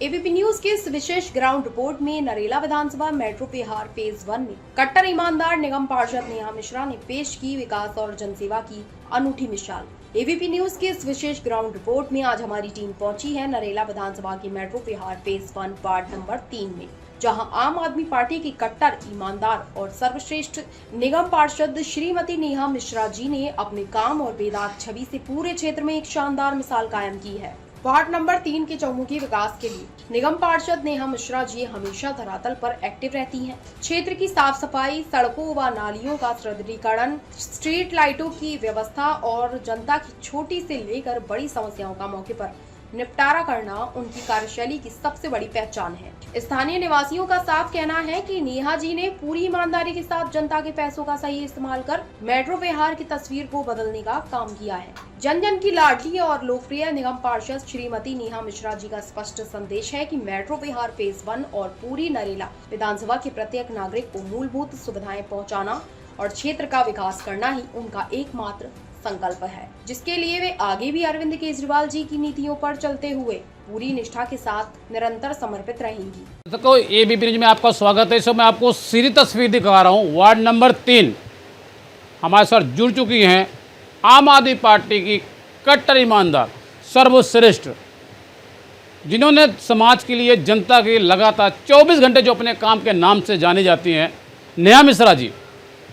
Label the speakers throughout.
Speaker 1: ABP news की इस विशेष ground report में नरेला विधानसभा मेट्रो बिहार फेज 1 में कट्टर ईमानदार निगम पार्षद नेहा मिश्रा ने पेश की विकास और जनसेवा की अनूठी मिसाल। एबीपी न्यूज की इस विशेष ग्राउंड रिपोर्ट में आज हमारी टीम पहुंची है नरेला विधानसभा की metro Bihar phase 1 ward number 3 में, जहां आम आदमी पार्टी की कट्टर ईमानदार और सर्वश्रेष्ठ निगम पार्षद श्रीमती नेहा मिश्रा जी ने अपने काम और बेदाग छवि से पूरे क्षेत्र में एक शानदार मिसाल कायम की है। वार्ड नंबर 3 के चौमुखी विकास के लिए निगम पार्षद नेहा मिश्रा जी हमेशा धरातल पर एक्टिव रहती हैं। क्षेत्र की साफ सफाई, सड़कों व नालियों का सुदृढ़ीकरण, स्ट्रीट लाइटों की व्यवस्था और जनता की छोटी से लेकर बड़ी समस्याओं का मौके पर निपटारा करना उनकी कार्यशैली की सबसे बड़ी पहचान है। स्थानीय निवासियों का साफ कहना है कि नेहा जी ने पूरी ईमानदारी के साथ जनता के पैसों का सही इस्तेमाल कर मेट्रो बिहार की तस्वीर को बदलने का काम किया है। जन जन की लाडली और लोकप्रिय निगम पार्षद श्रीमती नेहा मिश्रा जी का स्पष्ट संदेश है कि मेट्रो बिहार फेज 1 और पूरी नरेला विधानसभा के प्रत्येक नागरिक को मूलभूत सुविधाएं पहुँचाना और क्षेत्र का विकास करना ही उनका एकमात्र संकल्प है, जिसके लिए वे आगे भी अरविंद केजरीवाल जी की नीतियों पर चलते हुए पूरी निष्ठा के साथ निरंतर समर्पित रहेंगी।
Speaker 2: तो एबीपी न्यूज में आपका स्वागत है। मैं आपको सीधी तस्वीर दिखा रहा हूँ। वार्ड नंबर 3 हमारे साथ जुड़ चुकी हैं आम आदमी पार्टी की कट्टर ईमानदार, सर्वश्रेष्ठ, जिन्होंने समाज के लिए, जनता के लिए लगातार 24 घंटे जो अपने काम के नाम से जानी जाती हैं, नेहा मिश्रा जी,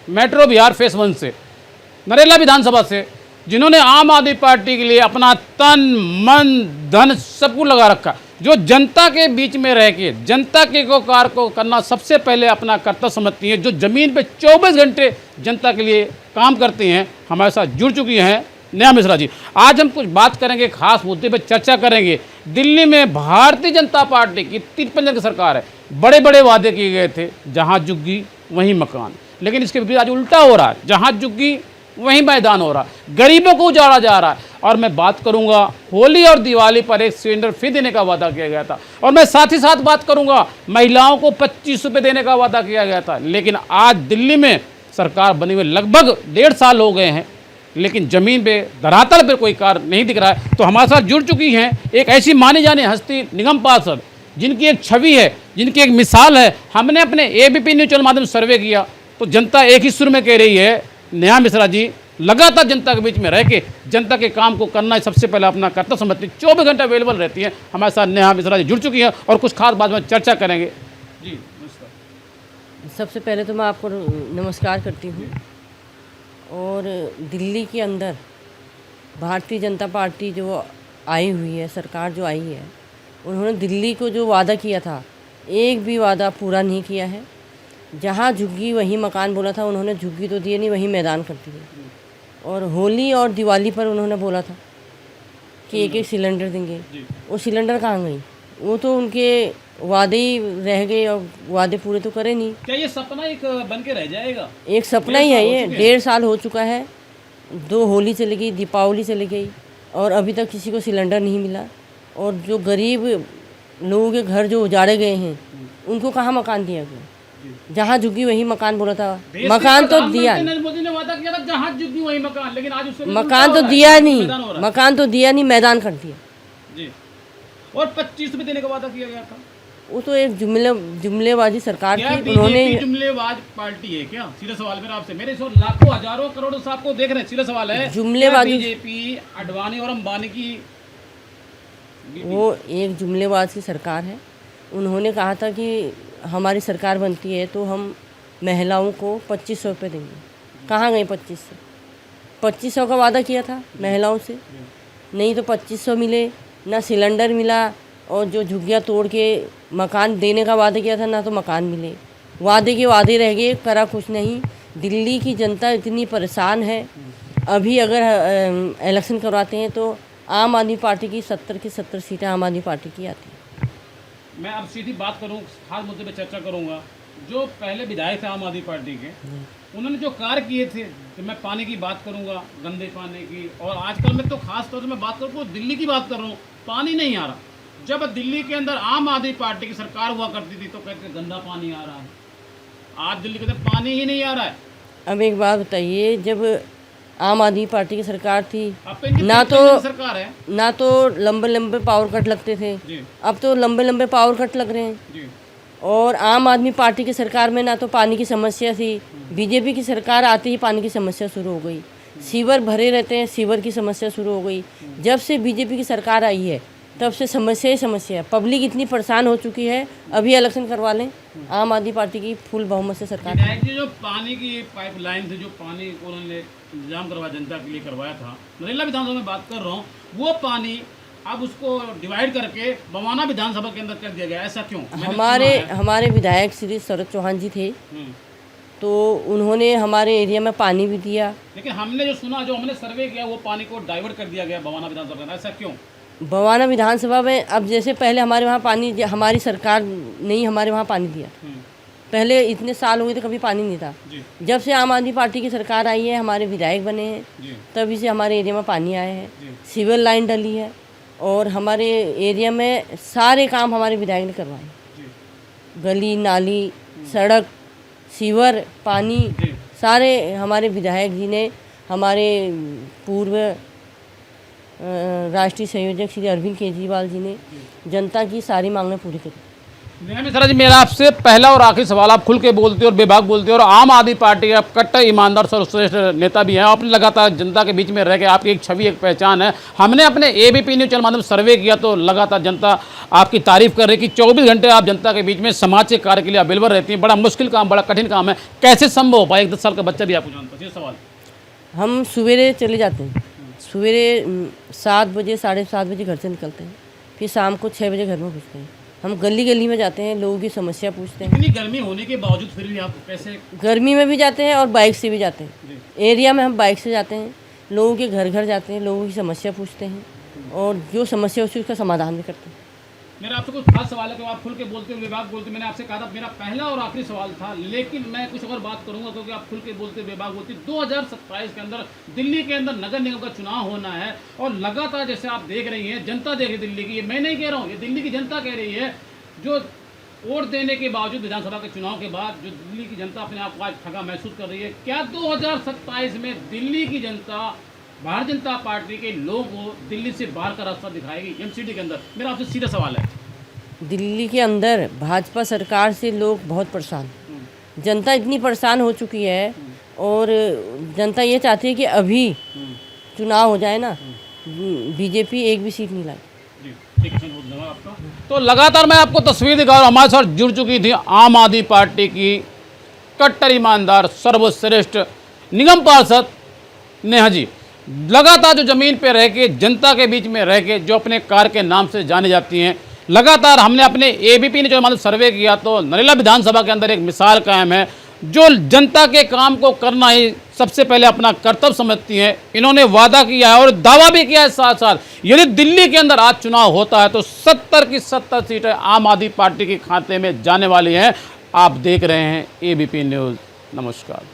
Speaker 2: मेट्रो बिहार फेज 1 से, नरेला विधानसभा से, जिन्होंने आम आदमी पार्टी के लिए अपना तन मन धन सब कुछ लगा रखा, जो जनता के बीच में रह के जनता के कार्य को करना सबसे पहले अपना कर्तव्य समझती हैं, जो ज़मीन पे 24 घंटे जनता के लिए काम करती हैं, हमारे साथ जुड़ चुकी हैं नेहा मिश्रा जी। आज हम कुछ बात करेंगे, खास मुद्दे पर चर्चा करेंगे। दिल्ली में भारतीय जनता पार्टी की 53 की सरकार है। बड़े बड़े वादे किए गए थे, जहाँ झुग्गी वहीं मकान, लेकिन इसके विपरीत आज उल्टा हो रहा है, जहाँ झुग्गी वहीं मैदान हो रहा है, गरीबों को उजाड़ा जा रहा है। और मैं बात करूंगा होली और दिवाली पर एक सिलेंडर फ्री देने का वादा किया गया था, और मैं साथ ही साथ बात करूंगा महिलाओं को 25 रुपये देने का वादा किया गया था। लेकिन आज दिल्ली में सरकार बनी हुए लगभग 1.5 साल हो गए हैं, लेकिन ज़मीन पे, धरातल पर कोई कार्य नहीं दिख रहा है। तो हमारे साथ जुड़ चुकी हैं एक ऐसी मानी जानी हस्ती, निगम पार्षद, जिनकी एक छवि है, जिनकी एक मिसाल है। हमने अपने एबीपी न्यूज चैनल माध्यम से सर्वे किया तो जनता एक ही सुर में कह रही है, नेहा मिश्रा जी लगातार जनता के बीच में रह के जनता के काम को करना सबसे पहले अपना कर्तव्य समझती, 24 घंटे अवेलेबल रहती हैं। हमारे साथ नेहा मिश्रा जी जुड़ चुकी हैं और कुछ खास बात में चर्चा करेंगे। जी नमस्कार।
Speaker 3: सबसे पहले तो मैं आपको नमस्कार करती हूँ। और दिल्ली के अंदर भारतीय जनता पार्टी जो आई हुई है, सरकार जो आई है, उन्होंने दिल्ली को जो वादा किया था, एक भी वादा पूरा नहीं किया है। जहाँ झुग्गी वहीं मकान बोला था, उन्होंने झुग्गी तो दिए नहीं, वहीं मैदान कर दिए। और होली और दिवाली पर उन्होंने बोला था कि एक सिलेंडर देंगे, वो सिलेंडर कहाँ गई? वो तो उनके वादे ही रह गए और वादे पूरे तो करे नहीं।
Speaker 2: क्या ये सपना एक बन के रह जाएगा?
Speaker 3: एक सपना ही है ये। 1.5 साल हो चुका है, 2 होली चली गई, दीपावली चली गई, और अभी तक किसी को सिलेंडर नहीं मिला। और जो गरीब लोगों के घर जो उजाड़े गए हैं, उनको कहाँ मकान दिया गया? जहाँ झुग्गी वही मकान बोला था, मकान तो दिया नहीं।
Speaker 2: मोदी ने वादा किया था जहाँ झुग्गी वही मकान, लेकिन आज उससे
Speaker 3: मकान तो दिया नहीं, मकान तो दिया नहीं, मैदान कर दिया
Speaker 2: जी। और 25 रुपये देने का वादा किया गया था।
Speaker 3: वो तो एक जुमलेबाजी सरकार थी।
Speaker 2: उन्होंने जुमलेबाज पार्टी है क्या? सीधा सवाल मेरा आपसे, मेरे सो लाखों हजारों करोड़ों से आपको देख रहे हैं, सीधा सवाल है,
Speaker 3: जुमलेबाजी
Speaker 2: बीजेपी अडवाणी और अंबानी की?
Speaker 3: वो एक जुमलेबाज की सरकार है। उन्होंने कहा था कि हमारी सरकार बनती है तो हम महिलाओं को 2500 रुपये देंगे। कहाँ गए 2500? 2500 का वादा किया था महिलाओं से, नहीं तो 2500 मिले, ना सिलेंडर मिला। और जो झुग्गियाँ तोड़ के मकान देने का वादा किया था, ना तो मकान मिले। वादे के वादे रह गए, करा कुछ नहीं। दिल्ली की जनता इतनी परेशान है। अभी अगर इलेक्शन करवाते हैं तो आम आदमी पार्टी की 70 की 70 सीटें आम आदमी पार्टी की आती हैं।
Speaker 2: मैं अब सीधी बात करूं, खास मुद्दे पे चर्चा करूंगा। जो पहले विधायक थे आम आदमी पार्टी के, उन्होंने जो कार्य किए थे, तो मैं पानी की बात करूंगा, गंदे पानी की, और आजकल में तो खास तौर से मैं बात करूँ दिल्ली की बात कर रहा हूँ, पानी नहीं आ रहा। जब दिल्ली के अंदर आम आदमी पार्टी की सरकार हुआ करती थी तो कहते गंदा पानी आ रहा है, आज दिल्ली के अंदर पानी ही नहीं आ रहा है।
Speaker 3: अब एक बात बताइए, जब आम आदमी पार्टी की सरकार थी,
Speaker 2: अब तो इनकी
Speaker 3: ना
Speaker 2: तीन
Speaker 3: तो
Speaker 2: सरकार है।
Speaker 3: ना तो लंबे लंबे पावर कट लगते थे,
Speaker 2: जी
Speaker 3: अब तो लंबे लंबे पावर कट लग रहे हैं।
Speaker 2: जी
Speaker 3: और आम आदमी पार्टी की सरकार में ना तो पानी की समस्या थी, बीजेपी की सरकार आते ही पानी की समस्या शुरू हो गई। सीवर भरे रहते हैं, सीवर की समस्या शुरू हो गई। जब से बीजेपी की सरकार आई है तब से समस्या ही समस्या है। पब्लिक इतनी परेशान हो चुकी है, अभी इलेक्शन करवा लें, आम आदमी पार्टी की फुल बहुमत से सरकार।
Speaker 2: विधायक जी, जो पानी की पाइपलाइन से जो पानी को उन्होंने इंतजाम करवाया, जनता के लिए करवाया था, नरेला विधानसभा में बात कर रहा हूँ, वो पानी अब उसको डिवाइड करके बवाना विधानसभा के अंदर कर दिया गया, ऐसा क्यों? मैंने
Speaker 3: हमारे विधायक श्री शरद चौहान जी थे,
Speaker 2: हम्म।
Speaker 3: तो उन्होंने हमारे एरिया में पानी भी दिया।
Speaker 2: लेकिन हमने जो सुना, जो हमने सर्वे किया, वो पानी को डाइवर्ट कर दिया गया बवाना विधानसभा के अंदर, ऐसा क्यों?
Speaker 3: बवाना विधानसभा में अब जैसे पहले हमारे वहाँ पानी, हमारी सरकार नहीं हमारे वहाँ पानी दिया। पहले इतने साल हो गए थे कभी पानी नहीं था।
Speaker 2: जी
Speaker 3: जब से आम आदमी पार्टी की सरकार आई है, हमारे विधायक बने हैं,
Speaker 2: जी
Speaker 3: तभी से हमारे एरिया में पानी आया है,
Speaker 2: जी
Speaker 3: सीवर लाइन डली है और हमारे एरिया में सारे काम हमारे विधायक ने करवाए।
Speaker 2: जी
Speaker 3: गली नाली, सड़क, सीवर, पानी,
Speaker 2: जी
Speaker 3: सारे हमारे विधायक जी ने, हमारे पूर्व राष्ट्रीय संयोजक श्री अरविंद केजरीवाल जी ने जनता की सारी मांगें पूरी करी।
Speaker 2: नेहा मिश्रा जी, मेरा आपसे पहला और आखिरी सवाल, आप खुल के बोलते हो और बेबाक बोलते हो और आम आदमी पार्टी के आप कट्टर ईमानदार सर्वश्रेष्ठ नेता भी हैं। आपने लगातार जनता के बीच में रह के आपकी एक छवि, एक पहचान है। हमने अपने एबीपी न्यूज चैनल माध्यम से सर्वे किया तो लगातार जनता आपकी तारीफ कर रही कि 24 घंटे आप जनता के बीच में समाज के कार्य के लिए अवेलेबल रहती हैं। बड़ा मुश्किल काम, बड़ा कठिन काम है, कैसे संभव हो पाए? एक 10 साल का बच्चा भी आपको जानता है। ये सवाल।
Speaker 3: हम सवेरे चले जाते हैं, सवेरे 7 बजे 7:30 बजे घर से निकलते हैं, फिर शाम को 6 बजे घर में घुसते हैं। हम गली गली में जाते हैं, लोगों की समस्या पूछते हैं।
Speaker 2: इतनी गर्मी होने के बावजूद फिर भी आप कैसे?
Speaker 3: गर्मी में भी जाते हैं और बाइक से भी जाते हैं।
Speaker 2: जी
Speaker 3: एरिया में हम बाइक से जाते हैं, लोगों के घर घर जाते हैं, लोगों की समस्या पूछते हैं और जो समस्या होती है उसका समाधान भी करते हैं।
Speaker 2: मेरा आपसे कुछ खास सवाल है कि आप खुल के बोलते हो, बेबाक बोलते हो। मैंने आपसे कहा था मेरा पहला और आखिरी सवाल था, लेकिन मैं कुछ और बात करूंगा क्योंकि आप खुल के बोलते हो, बेबाक बोलते हो। 2027 के अंदर दिल्ली के अंदर नगर निगम का चुनाव होना है और लगातार जैसे आप देख रही हैं, जनता देख रही है दिल्ली की, ये मैं नहीं कह रहा हूँ, ये दिल्ली की जनता कह रही है, जो वोट देने के बावजूद विधानसभा के चुनाव के बाद जो दिल्ली की जनता अपने आप को आज ठगा महसूस कर रही है। क्या 2027 में दिल्ली की जनता भारतीय जनता पार्टी के लोगों को दिल्ली से बाहर का रास्ता दिखाएगी एमसीडी के अंदर? मेरा आपसे सीधा सवाल है।
Speaker 3: दिल्ली के अंदर भाजपा सरकार से लोग बहुत परेशान, जनता इतनी परेशान हो चुकी है और जनता ये चाहती है कि अभी चुनाव हो जाए ना, बीजेपी एक भी सीट नहीं लाई।
Speaker 2: जी, ठीक है, धन्यवाद आपका। तो लगातार मैं आपको तस्वीर दिखा रहा हूँ, हमारे साथ जुड़ चुकी थी आम आदमी पार्टी की कट्टर ईमानदार सर्वश्रेष्ठ निगम पार्षद नेहा जी। लगातार जो जमीन पे रह के, जनता के बीच में रह के, जो अपने कार्य के नाम से जाने जाती हैं, लगातार हमने अपने एबीपी ने जो हमारा सर्वे किया तो नरेला विधानसभा के अंदर एक मिसाल कायम है, जो जनता के काम को करना ही सबसे पहले अपना कर्तव्य समझती हैं। इन्होंने वादा किया है और दावा भी किया है साथ साथ, यदि दिल्ली के अंदर आज चुनाव होता है तो 70 की 70 सीटें आम आदमी पार्टी के खाते में जाने वाली हैं। आप देख रहे हैं एबीपी न्यूज़। नमस्कार।